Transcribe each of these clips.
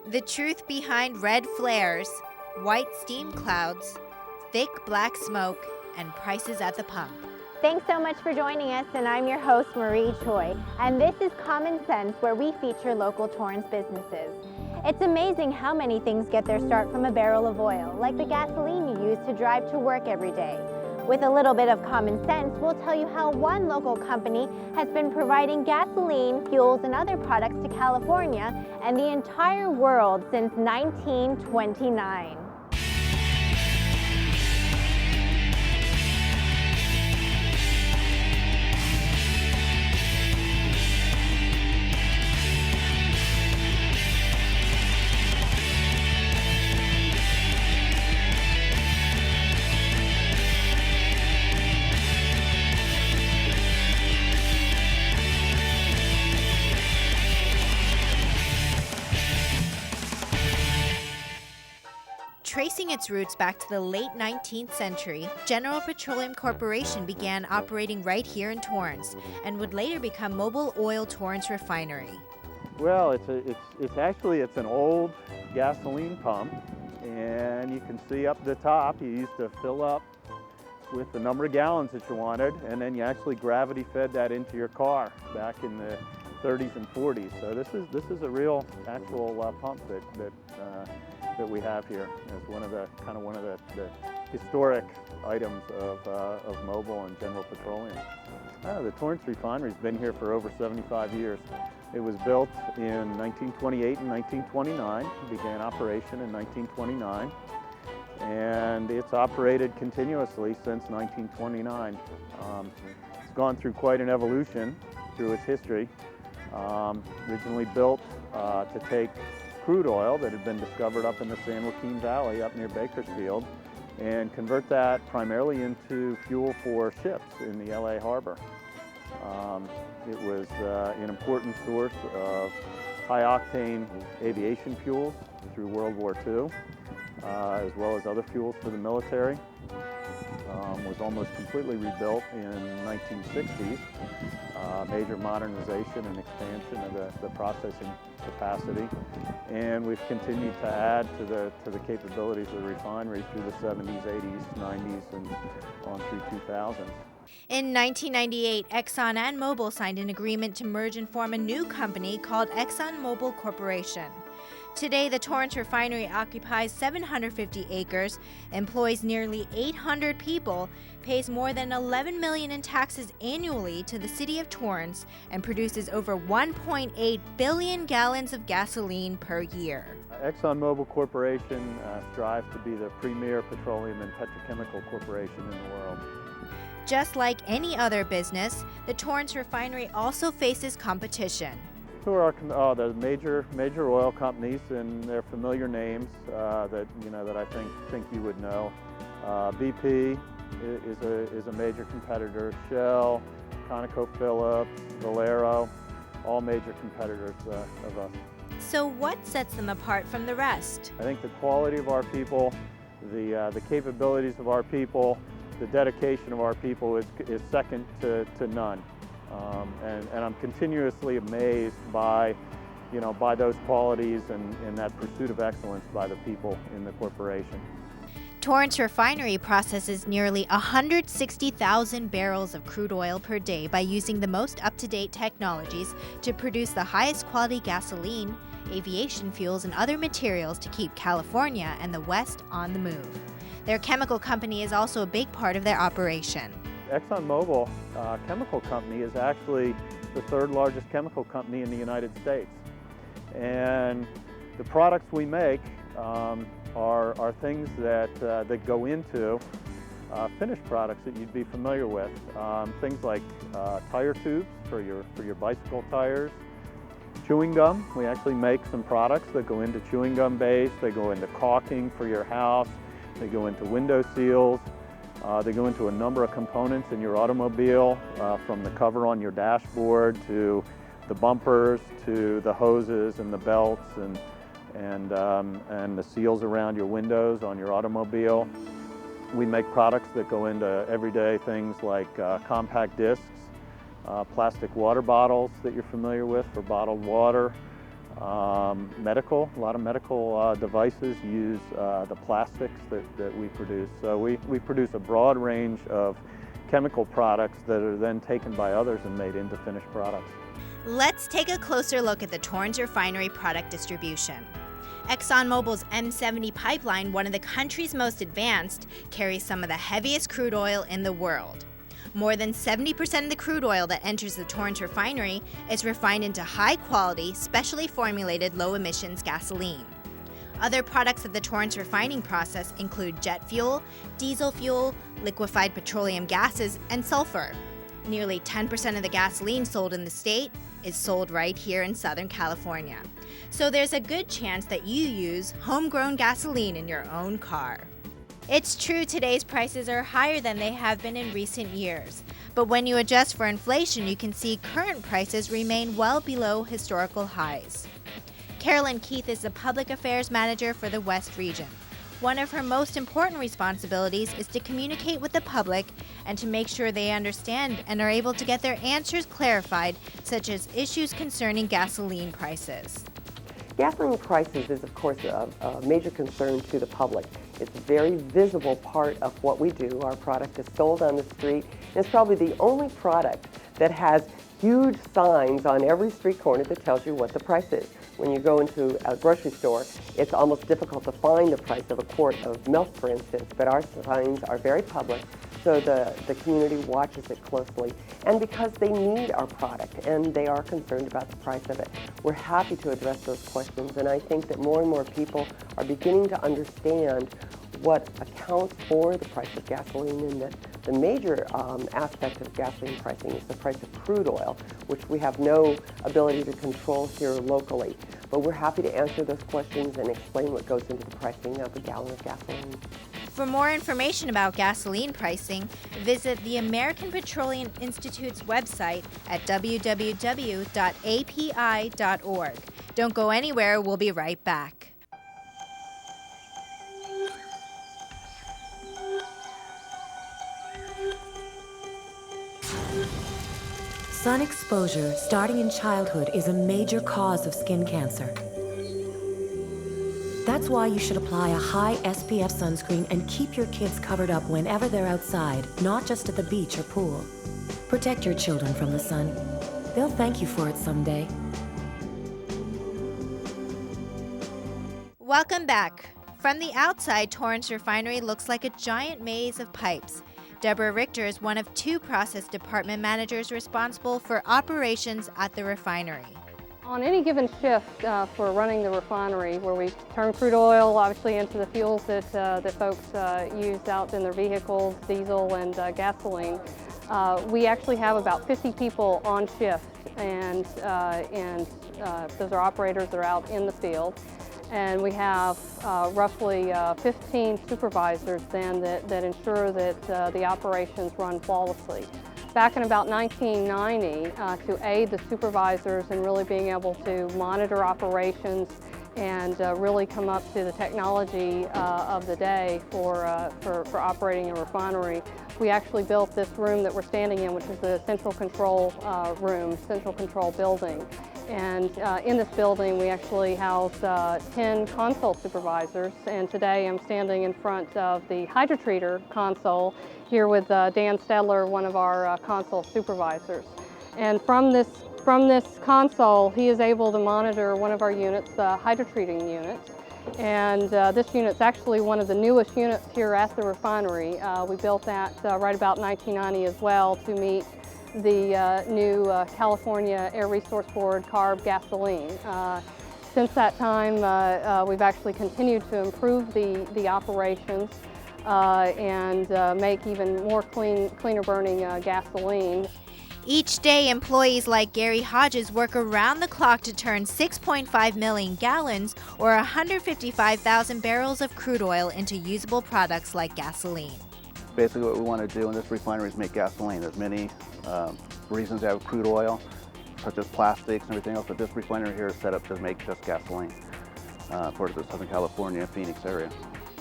The truth behind red flares, white steam clouds, thick black smoke, and prices at the pump. Thanks so much for joining us, and I'm your host, Marie Choi, and this is Common Sense, where we feature local Torrance businesses. It's amazing how many things get their start from a barrel of oil, like the gasoline you use to drive to work every day. With a little bit of common sense, we'll tell you how one local company has been providing gasoline, fuels, and other products to California and the entire world since 1929. Tracing its roots back to the late 19th century, General Petroleum Corporation began operating right here in Torrance and would later become Mobil Oil Torrance Refinery. Well, it's actually an old gasoline pump, and you can see up the top you used to fill up with the number of gallons that you wanted, and then you actually gravity fed that into your car back in the 30s and 40s. So this is a real actual pump that we have here as one of the historic items of Mobil and General Petroleum. The Torrance Refinery's been here for over 75 years. It was built in 1928 and 1929, began operation in 1929, and it's operated continuously since 1929. It's gone through quite an evolution through its history. Originally built to take crude oil that had been discovered up in the San Joaquin Valley up near Bakersfield and convert that primarily into fuel for ships in the LA harbor. It was an important source of high-octane aviation fuels through World War II, as well as other fuels for the military. Was almost completely rebuilt in 1960s. Major modernization and expansion of the processing capacity, and we've continued to add to the capabilities of the refinery through the 70s, 80s, 90s, and on through 2000s. In 1998, Exxon and Mobil signed an agreement to merge and form a new company called Exxon Mobil Corporation. Today, the Torrance Refinery occupies 750 acres, employs nearly 800 people, pays more than $11 million in taxes annually to the city of Torrance, and produces over 1.8 billion gallons of gasoline per year. ExxonMobil Corporation strives to be the premier petroleum and petrochemical corporation in the world. Just like any other business, the Torrance Refinery also faces competition. Who are the major oil companies, and their familiar names that I think you would know. BP is a major competitor. Shell, ConocoPhillips, Valero, all major competitors of us. So what sets them apart from the rest? I think the quality of our people, the capabilities of our people, the dedication of our people is second to none. And I'm continuously amazed by those qualities and that pursuit of excellence by the people in the corporation. Torrance Refinery processes nearly 160,000 barrels of crude oil per day by using the most up-to-date technologies to produce the highest quality gasoline, aviation fuels, and other materials to keep California and the West on the move. Their chemical company is also a big part of their operation. ExxonMobil Chemical Company is actually the third largest chemical company in the United States. And the products we make are things that go into finished products that you'd be familiar with. Things like tire tubes for your bicycle tires, chewing gum. We actually make some products that go into chewing gum base. They go into caulking for your house. They go into window seals. They go into a number of components in your automobile, from the cover on your dashboard to the bumpers to the hoses and the belts and the seals around your windows on your automobile. We make products that go into everyday things like compact discs, plastic water bottles that you're familiar with for bottled water, Medical, a lot of medical devices use the plastics that we produce. So we produce a broad range of chemical products that are then taken by others and made into finished products. Let's take a closer look at the Torrance Refinery product distribution. ExxonMobil's M70 pipeline, one of the country's most advanced, carries some of the heaviest crude oil in the world. More than 70% of the crude oil that enters the Torrance refinery is refined into high-quality, specially formulated low-emissions gasoline. Other products of the Torrance refining process include jet fuel, diesel fuel, liquefied petroleum gases, and sulfur. Nearly 10% of the gasoline sold in the state is sold right here in Southern California. So there's a good chance that you use homegrown gasoline in your own car. It's true today's prices are higher than they have been in recent years, but when you adjust for inflation, you can see current prices remain well below historical highs. Carolyn Keith is the Public Affairs Manager for the West Region. One of her most important responsibilities is to communicate with the public and to make sure they understand and are able to get their answers clarified, such as issues concerning gasoline prices. Gasoline prices is, of course, a major concern to the public. It's a very visible part of what we do. Our product is sold on the street. It's probably the only product that has huge signs on every street corner that tells you what the price is. When you go into a grocery store, it's almost difficult to find the price of a quart of milk, for instance, but our signs are very public, so the community watches it closely. And because they need our product and they are concerned about the price of it, we're happy to address those questions. And I think that more and more people are beginning to understand what accounts for the price of gasoline, and that the major aspect of gasoline pricing is the price of crude oil, which we have no ability to control here locally. But we're happy to answer those questions and explain what goes into the pricing of a gallon of gasoline. For more information about gasoline pricing, visit the American Petroleum Institute's website at www.api.org. Don't go anywhere, we'll be right back. Sun exposure starting in childhood is a major cause of skin cancer. That's why you should apply a high SPF sunscreen and keep your kids covered up whenever they're outside, not just at the beach or pool. Protect your children from the sun. They'll thank you for it someday. Welcome back. From the outside, Torrance Refinery looks like a giant maze of pipes. Deborah Richter is one of two process department managers responsible for operations at the refinery. On any given shift for running the refinery, where we turn crude oil obviously into the fuels that folks use out in their vehicles, diesel and gasoline, we actually have about 50 people on shift, and those are operators that are out in the field. And we have roughly 15 supervisors then that ensure that the operations run flawlessly. Back in about 1990, to aid the supervisors in really being able to monitor operations and really come up to the technology of the day for operating a refinery, we actually built this room that we're standing in, which is the central control room, central control building. And in this building, we actually house 10 console supervisors, and today I'm standing in front of the hydrotreater console here with Dan Stedler, one of our console supervisors. And from this console, he is able to monitor one of our units, the hydrotreating unit. And this unit's actually one of the newest units here at the refinery. We built that right about 1990 as well to meet the new California Air Resource Board CARB gasoline. Since that time, we've actually continued to improve the operations and make even more cleaner burning gasoline. Each day, employees like Gary Hodges work around the clock to turn 6.5 million gallons or 155,000 barrels of crude oil into usable products like gasoline. Basically what we want to do in this refinery is make gasoline. There's many reasons to have crude oil, such as plastics and everything else, but this refinery here is set up to make just gasoline for the Southern California, Phoenix area.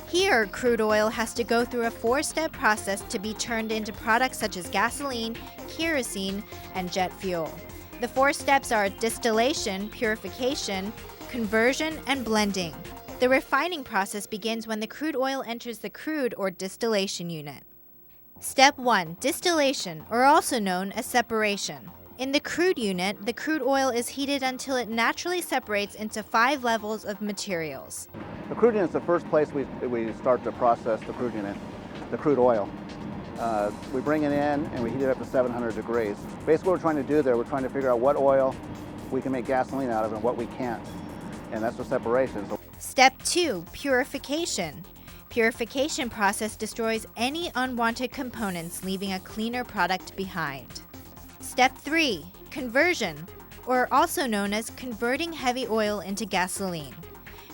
Here, crude oil has to go through a 4-step process to be turned into products such as gasoline, kerosene, and jet fuel. The 4 steps are distillation, purification, conversion, and blending. The refining process begins when the crude oil enters the crude or distillation unit. Step 1. Distillation, or also known as separation. In the crude unit, the crude oil is heated until it naturally separates into 5 levels of materials. The crude unit is the first place we start to process the crude unit, the crude oil. We bring it in and we heat it up to 700 degrees. Basically what we're trying to do there, we're trying to figure out what oil we can make gasoline out of and what we can't. And that's the separation. Step 2. Purification. Purification process destroys any unwanted components, leaving a cleaner product behind. Step 3. Conversion, or also known as converting heavy oil into gasoline.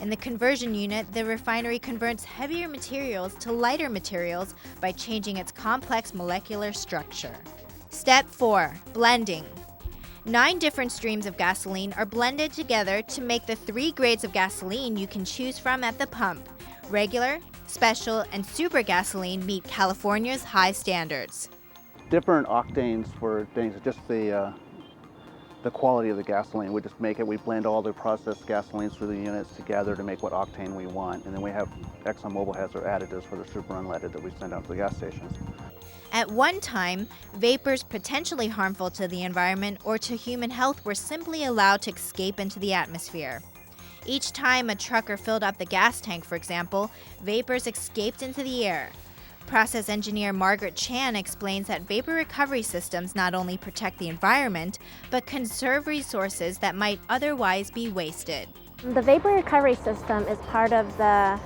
In the conversion unit, the refinery converts heavier materials to lighter materials by changing its complex molecular structure. Step 4. Blending. 9 different streams of gasoline are blended together to make the 3 grades of gasoline you can choose from at the pump. Regular, special, and super gasoline meet California's high standards. Different octanes for things, just the quality of the gasoline. We just make it, we blend all the processed gasolines through the units together to make what octane we want. And then we have, ExxonMobil has their additives for the super unleaded that we send out to the gas stations. At one time, vapors potentially harmful to the environment or to human health were simply allowed to escape into the atmosphere. Each time a trucker filled up the gas tank, for example, vapors escaped into the air. Process engineer Margaret Chan explains that vapor recovery systems not only protect the environment, but conserve resources that might otherwise be wasted. The vapor recovery system is part of the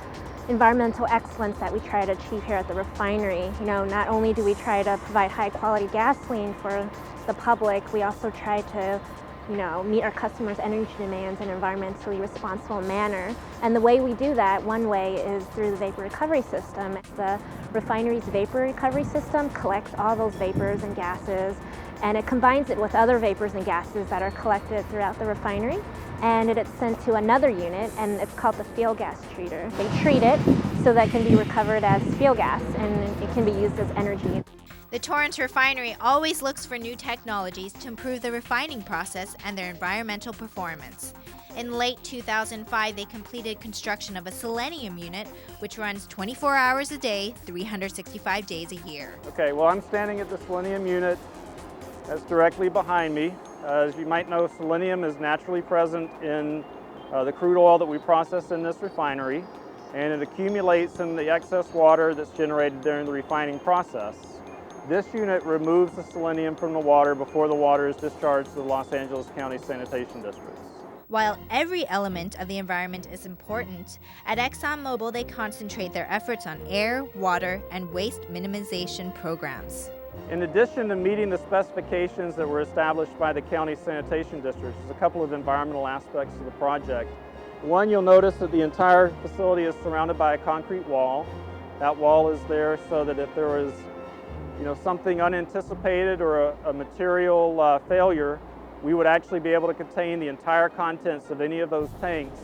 environmental excellence that we try to achieve here at the refinery. Not only do we try to provide high quality gasoline for the public, we also try to meet our customers' energy demands in an environmentally responsible manner. And the way we do that, one way, is through the vapor recovery system. The refinery's vapor recovery system collects all those vapors and gases, and it combines it with other vapors and gases that are collected throughout the refinery, and it's sent to another unit, and it's called the fuel gas treater. They treat it so that it can be recovered as fuel gas, and it can be used as energy. The Torrance Refinery always looks for new technologies to improve the refining process and their environmental performance. In late 2005, they completed construction of a selenium unit, which runs 24 hours a day, 365 days a year. Okay, well, I'm standing at the selenium unit that's directly behind me. As you might know, selenium is naturally present in the crude oil that we process in this refinery, and it accumulates in the excess water that's generated during the refining process. This unit removes the selenium from the water before the water is discharged to the Los Angeles County Sanitation Districts. While every element of the environment is important, at ExxonMobil they concentrate their efforts on air, water, and waste minimization programs. In addition to meeting the specifications that were established by the County Sanitation Districts, there's a couple of environmental aspects of the project. One, you'll notice that the entire facility is surrounded by a concrete wall. That wall is there so that if there was something unanticipated or a material failure, we would actually be able to contain the entire contents of any of those tanks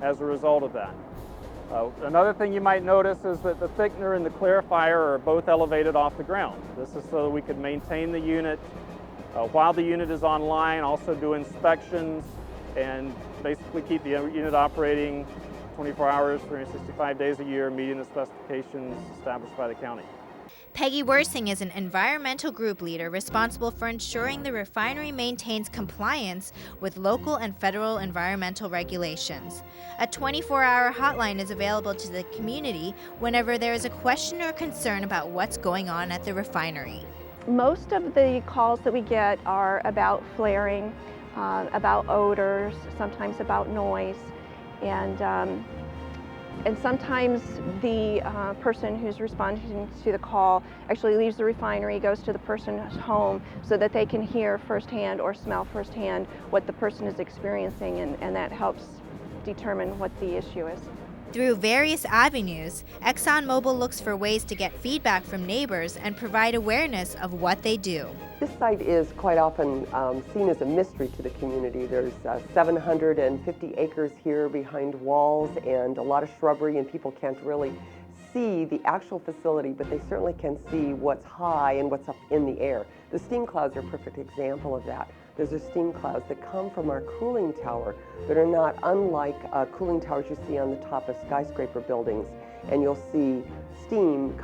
as a result of that. Another thing you might notice is that the thickener and the clarifier are both elevated off the ground. This is so that we can maintain the unit while the unit is online, also do inspections, and basically keep the unit operating 24 hours, 365 days a year, meeting the specifications established by the county. Peggy Wersing is an environmental group leader responsible for ensuring the refinery maintains compliance with local and federal environmental regulations. A 24-hour hotline is available to the community whenever there is a question or concern about what's going on at the refinery. Most of the calls that we get are about flaring, about odors, sometimes about noise, and sometimes the person who's responding to the call actually leaves the refinery, goes to the person's home so that they can hear firsthand or smell firsthand what the person is experiencing, and that helps determine what the issue is. Through various avenues, ExxonMobil looks for ways to get feedback from neighbors and provide awareness of what they do. This site is quite often seen as a mystery to the community. There's 750 acres here behind walls and a lot of shrubbery, and people can't really see the actual facility, but they certainly can see what's high and what's up in the air. The steam clouds are a perfect example of that. Those are steam clouds that come from our cooling tower that are not unlike cooling towers you see on the top of skyscraper buildings, and you'll see steam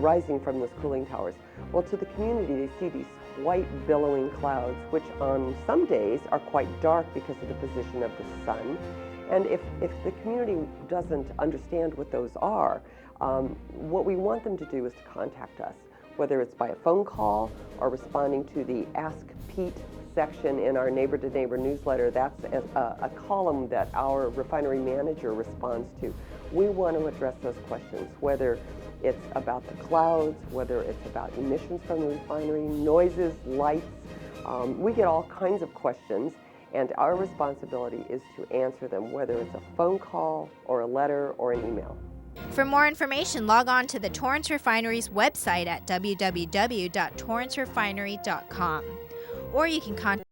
rising from those cooling towers. Well, to the community, they see these white billowing clouds, which on some days are quite dark because of the position of the sun. And if the community doesn't understand what those are, what we want them to do is to contact us, whether it's by a phone call or responding to the Ask Pete section in our Neighbor to Neighbor newsletter. That's a column that our refinery manager responds to. We want to address those questions, whether it's about the clouds, whether it's about emissions from the refinery, noises, lights. We get all kinds of questions, and our responsibility is to answer them, whether it's a phone call or a letter or an email. For more information, log on to the Torrance Refinery's website at www.torrancerefinery.com, or you can contact